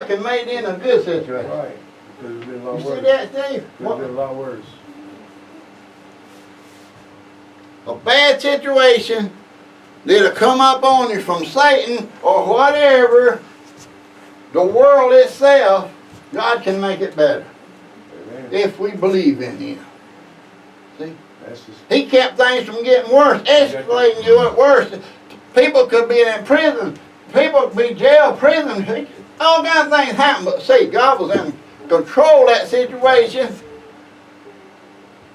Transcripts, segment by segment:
can made in a good situation. Right. Could have been a lot You worse. see that, Steve? Could have been a lot worse. A bad situation that'll come up on you from Satan or whatever, the world itself, God can make it better Amen. if we believe in Him. See? That's just, He kept things from getting worse, escalating to it worse. People could be in prison. People could be jail, prison. All kinds of things happen. But see, God was in control of that situation.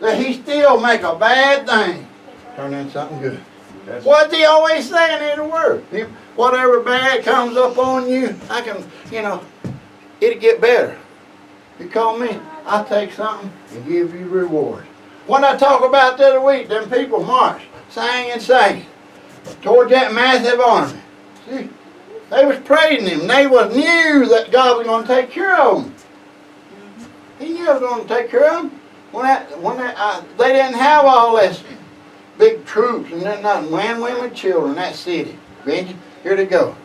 That He still make a bad thing turn into something good. that's What's He always saying in the Word? Whatever bad comes up on you, I can, it'll get better. You call me, I'll take something and give you reward. When I talk about the other week, them people marched, sang and sang towards that massive army. See, they was praising Him. They knew that God was going to take care of them. He knew He was going to take care of them. They didn't have all this big troops and nothing. Men, women, children, that city. Here they go.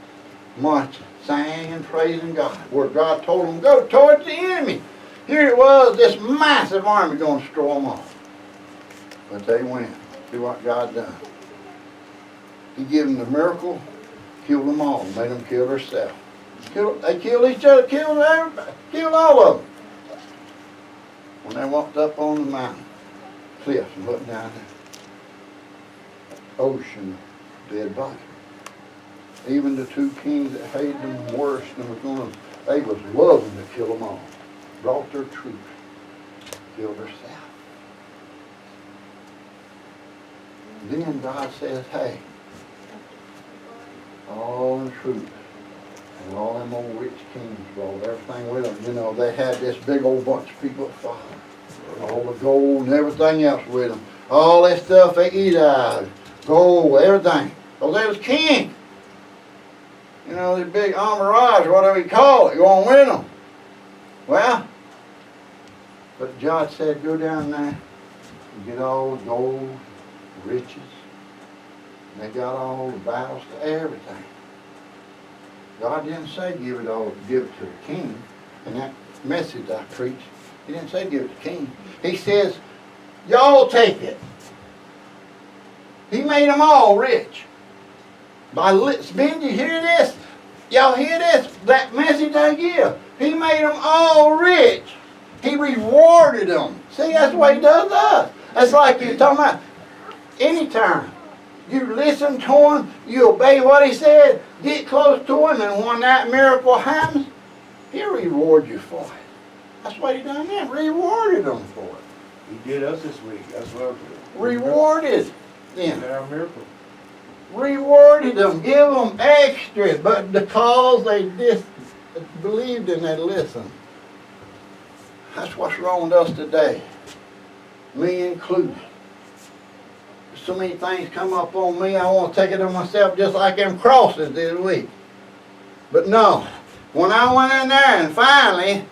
Marching, sang and praising God. Where God told them to go towards the enemy. Here it was, this massive army going to destroy them all. But they went. See what God done. He gave them the miracle, killed them all, made them kill themselves. They killed each other, killed everybody, killed all of them. When they walked up on the mountain, cliffs, and looked down there, ocean of dead bodies. Even the two kings that hated them worse than was going to, they was loving to kill them all. Brought their troops, killed themselves. Then God says, hey, all the troops and all them old rich kings brought everything with them. They had this big old bunch of people that followed. All the gold and everything else with them. All that stuff they eat out of. Gold, everything. Because they was king. The big entourage, whatever you call it, going with them. Well, but God said, go down there and get all the gold, riches. And they got all the battles, everything. God didn't say give it to the king. And that message I preached, He didn't say give it to the king. He says, y'all take it. He made them all rich. Ben, you hear this? Y'all hear this? That message I give. He made them all rich. He rewarded them. See, that's what He does to us. That's like you're talking about anytime. You listen to Him, you obey what He said, get close to Him, and when that miracle happens, He'll reward you for it. That's what He done then, rewarded them for it. He did us this week. That's what Rewarded them. our miracle. Rewarded them, give them extra, but because they disbelieved and they listened. That's what's wrong with us today, me included. So many things come up on me, I want to take it on myself just like them crosses this week. But no, when I went in there and finally,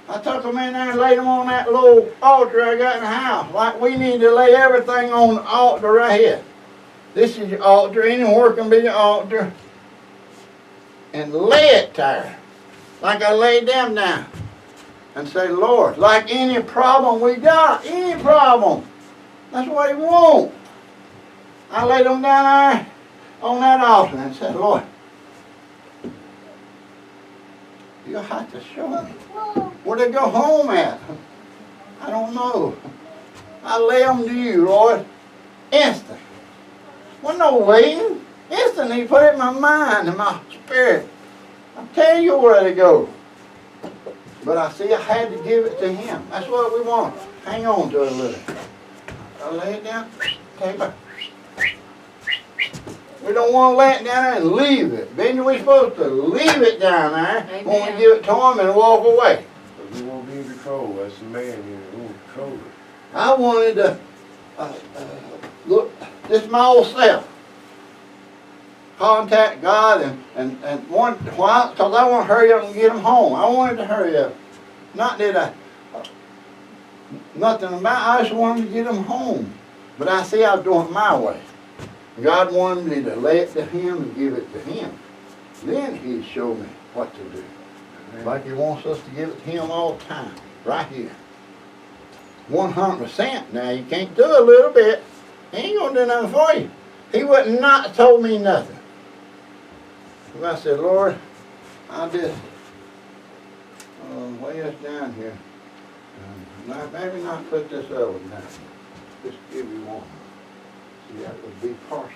I took them in there and laid them on that little altar I got in the house. Like we need to lay everything on the altar right here. This is your altar, anywhere can be your altar. And lay it there. Like I laid them down. And say, Lord, like any problem we got, any problem. That's what He wants. I laid them down there on that altar and said, Lord, you'll have to show me. Where they go home at? I don't know. I lay them to you, Lord. Instant. Wasn't no waiting. Instant He put it in my mind and my spirit. I'll tell you where to go. But I had to give it to Him. That's what we want. Hang on to it a little. I lay it down, take it. We don't want to lay it down there and leave it. Ben, we're supposed to leave it down there. Amen. When we give it to Him and walk away. But we won't be in control. That's the man here. We won't control it. I wanted to look, this is my old self. Contact God and want, why? Because I want to hurry up and get them home. I wanted to hurry up. Not that nothing about, I just wanted to get them home. But I was doing it my way. God wanted me to lay it to Him and give it to Him. Then He'd show me what to do. Like He wants us to give it to Him all the time, right here. 100%. Now you can't do a little bit. He ain't gonna do nothing for you. He wouldn't not have told me nothing. And I said, Lord, I just lay us down here. Maybe not put this other one down. Just give you one. See, that would be partially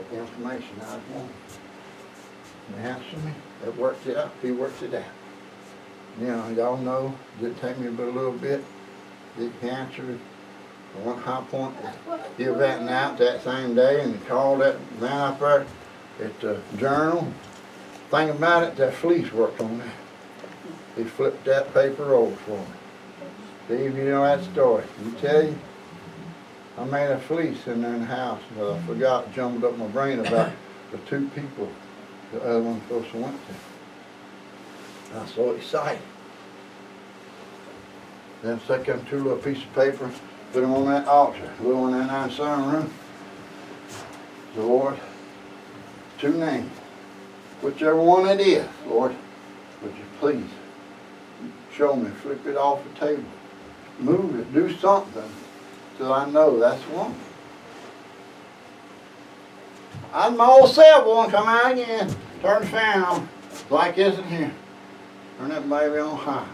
the information I want. He answered me. It worked it out. He worked it out. You know, y'all know, it did take me but a little bit. He answered the one high point. Give that out that same day and called that man up there at the Journal. Thing about it, that fleece worked on that. He flipped that paper over for me. Steve, you know that story. You tell you, I made a fleece in there in the house, but I forgot, jumbled up my brain about the two people the other one supposed to went to. I was so excited. Then take them two little pieces of paper, put them on that altar, go in that 9 sun room. The Lord, 2 names. Whichever one it is, Lord, would you please show me, flip it off the table, move it, do something till I know that's one. I'd my old cell phone come out again, turn the fan on, like this in here, turn that baby on high.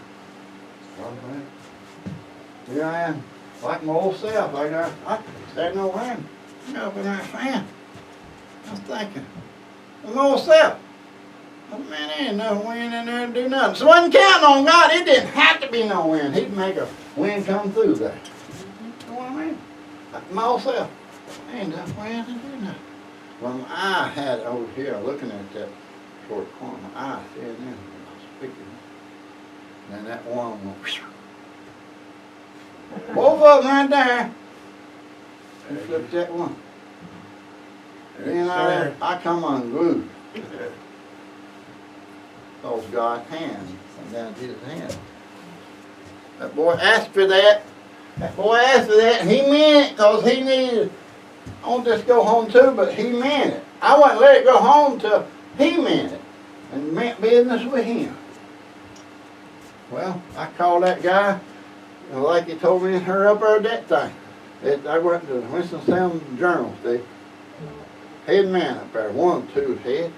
Here I am, like my old self. I said no wind. Up in that fan. I was thinking, my old self. I said, man, there ain't no wind in there to do nothing. So I wasn't counting on God. It didn't have to be no wind. He'd make a wind come through there. You know what I mean? My old self. Ain't no wind to do nothing. Well, my eye had it over here looking at that toward the corner. My eye said then when I was speaking. And then that one went whoosh. Both of them right there. He flipped that one. Then I come unglued. Those God's hand. And down to his hand. That boy asked for that. That boy asked for that, and he meant it because he needed. I won't just go home too, but he meant it. I wouldn't let it go home till he meant it and meant business with him. Well, I called that guy, and like he told me to hurry up there that thing. I went to the Winston-Salem Journal, Steve. Head man up there, 1, 2 head.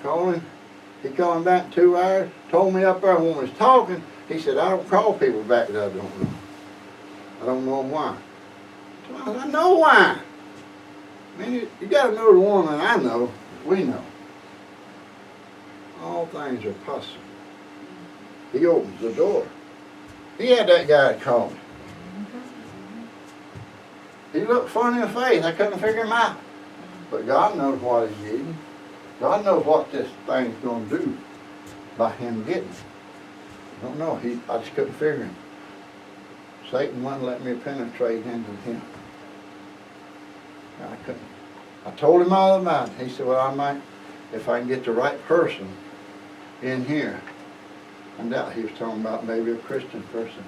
Called him. He called him back in 2 hours, told me up there when we was talking, he said, I don't call people back that I don't know. I don't know why. So I said, I know why. Man, you got to know the one that I know, we know. All things are possible. He opens the door. He had that guy call me. He looked funny in the face. I couldn't figure him out. But God knows what he's getting. God knows what this thing's going to do by him getting it. I don't know. I just couldn't figure him. Satan wouldn't let me penetrate into him. I couldn't. I told him all about it. He said, well, I might, if I can get the right person in here. I doubt he was talking about maybe a Christian person.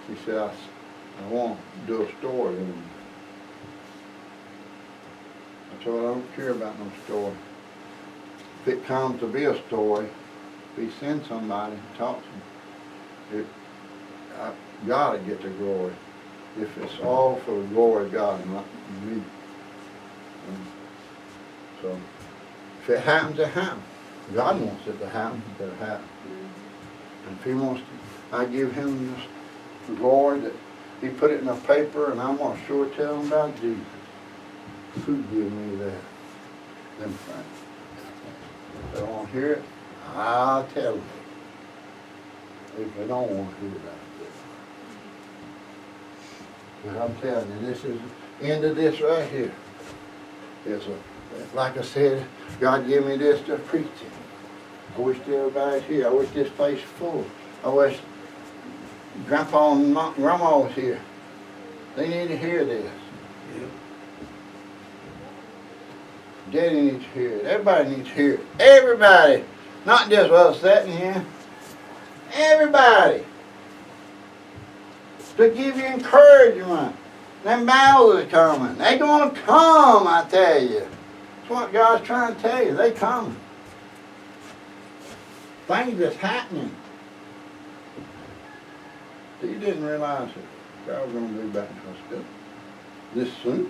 He said, I want to do a story. And I told him, I don't care about no story. If it comes to be a story, if he sends somebody and talks to me, God will get the glory. If it's all for the glory of God, not me. So, if it happens, it happens. God wants it to happen, it'll happen. And if he wants to, I give him this glory that he put it in a paper, and I'm going to sure tell him about Jesus. Who give me that? Them friends. If they don't want to hear it, I'll tell them. If they don't want to hear about it. But I'm telling you, this is the end of this right here. It's like I said, God gave me this to preach it. I wish everybody's here. I wish this place was full. I wish Grandpa and Grandma was here. They need to hear this. Daddy needs to hear it. Everybody needs to hear it. Everybody. Not just us sitting here. Everybody. To give you encouragement. Them battles are coming. They gonna come, I tell you. That's what God's trying to tell you. They coming. Things that's happening. You didn't realize that God was gonna be back in hospital this soon.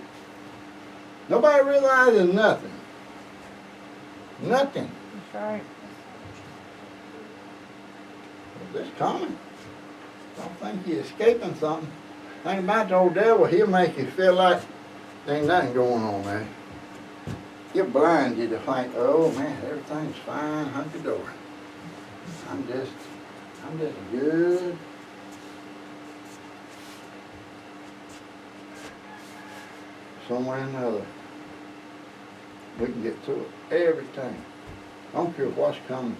Nobody realizes nothing. Nothing. That's right. It's coming. Don't think you're escaping something. Think about the old devil, he'll make you feel like there ain't nothing going on there. He'll blind you to think, oh man, everything's fine, hunky-dory. I'm just good. Some way or another, we can get through it. Everything. I don't care what's coming.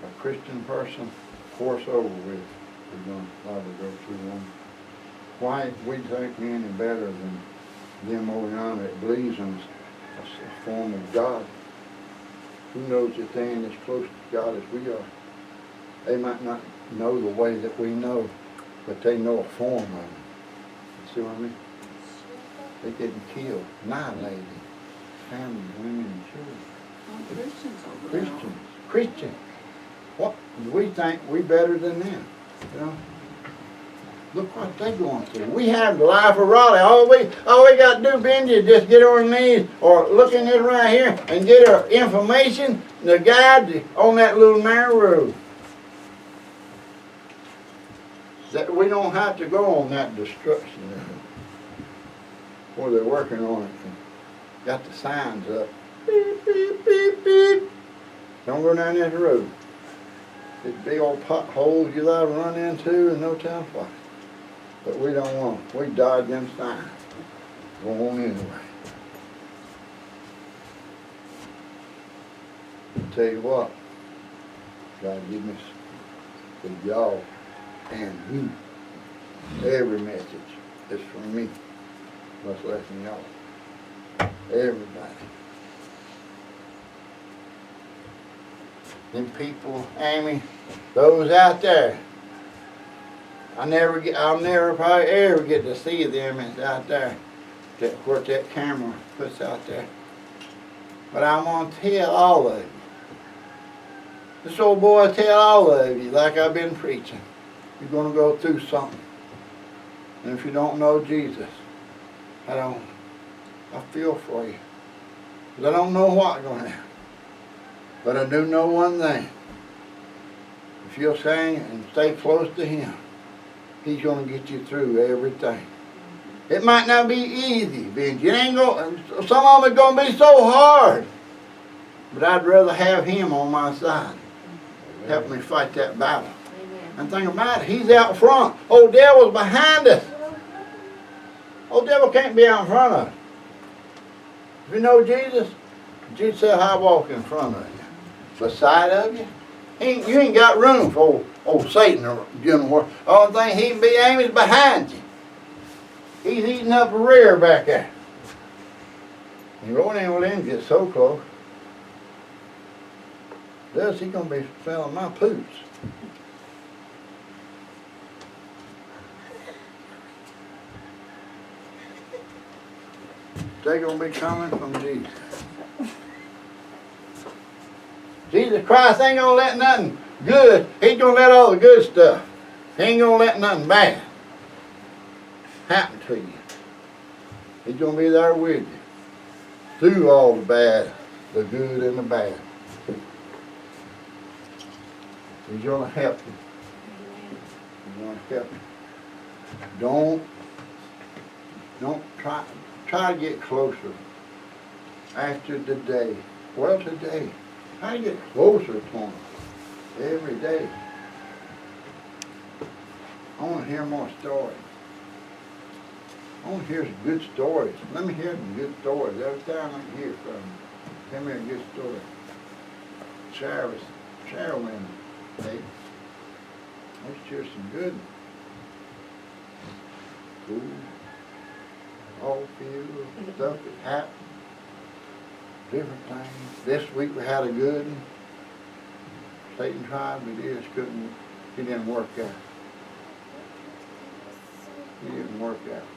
A Christian person, course over with. We're going to probably go through one. Why we think we any better than them over yonder that believes in a form of God? Who knows that they ain't as close to God as we are? They might not know the way that we know, but they know a form of it. See what I mean? They're getting killed, annihilated. Families, women, and children. Christians. What do we think we better than them? You know? Look what they going through. We have the life of Raleigh. All we got to do, Benji, is just get on our knees or look in this right here and get our information, the guide on that little narrow road. That we don't have to go on that destruction where they're working on it. Got the signs up. Beep, beep, beep, beep. Don't go down this road. These big old potholes you liable to run into and no time flies. But we don't want them. We dodge them signs. Go on anyway. I'll tell you what, God give me for y'all and you. Every message is from me. Much less than y'all. Everybody. Them people, Amy, those out there. I'll never probably ever get to see them. It's out there. What that camera puts out there. But I'm gonna tell all of you. This old boy tell all of you, like I've been preaching. You're gonna go through something. And if you don't know Jesus, I feel for you. Because I don't know what's gonna happen. But I do know one thing. If you'll sing and stay close to Him, He's gonna get you through everything. It might not be easy, Benji. It ain't gonna, some of it's gonna be so hard. But I'd rather have Him on my side. Help me fight that battle. And think about it, He's out front. Old devil's behind us. Old devil can't be out in front of us. If you know Jesus, Jesus said, I walk in front of you. Beside of you. You ain't got room for old Satan or general. Only thing he can be aiming is behind you. He's eating up the rear back there. And going in with him gets so close. Thus he gonna be smelling my poops. They're gonna be coming from Jesus. Jesus Christ ain't gonna let nothing good. He's gonna let all the good stuff. He ain't gonna let nothing bad happen to you. He's gonna be there with you. Through all the bad, the good and the bad. He's gonna help you. He's gonna help you. Don't try to get closer after the day. Well, today. Try to get closer to Him every day. I want to hear more stories. I want to hear some good stories. Let me hear some good stories. Every time I can hear from you, tell me a good story. Share with me, Dave. Let's hear some good ones. Cool. All field stuff that happened. Different things. This week we had a good one. Satan tried, but he just couldn't, he didn't work out. He didn't work out.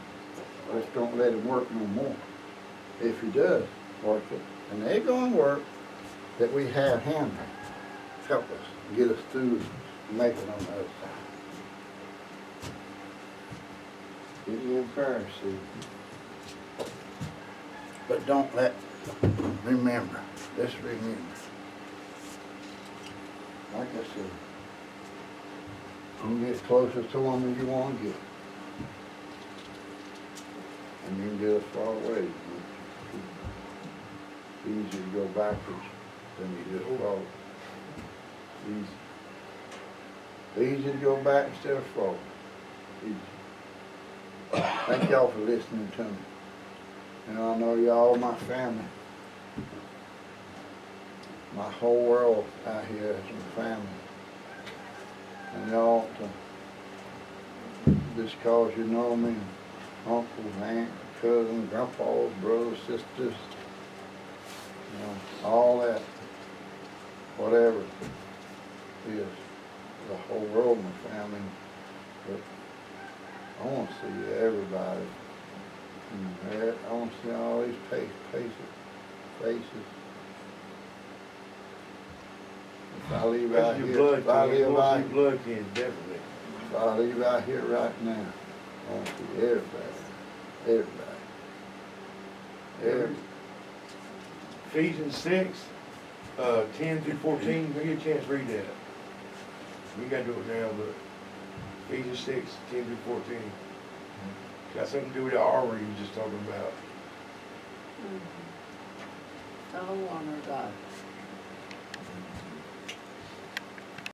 Let's don't let him work no more. If he does work it, and they gonna work, that we have him help us, get us through, and make it on the other side. Get you in prayer, see. But don't let, remember, let's remember. Like I said, you get closer to them as you want to get. And you can get as far away. It's easier to go backwards than you just forward. Easy to go back instead of forward. Easy. Thank y'all for listening to me. And I know y'all my family. My whole world out here is my family. And y'all, just cause you know me, uncles, aunts, cousins, grandpas, brothers, sisters, you know, all that, whatever is, the whole world my family. But I want to see everybody. I want to see all these faces. If I leave out That's your here, blood if I kin. You live want out to see blood kin, definitely. if I leave out here right now, I want to see everybody. Ephesians 6, 10 through 14, we get a chance to read that. We gotta do it now, but Ephesians 6, 10 through 14. Got something to do with the armor you were just talking about. Oh, honor God.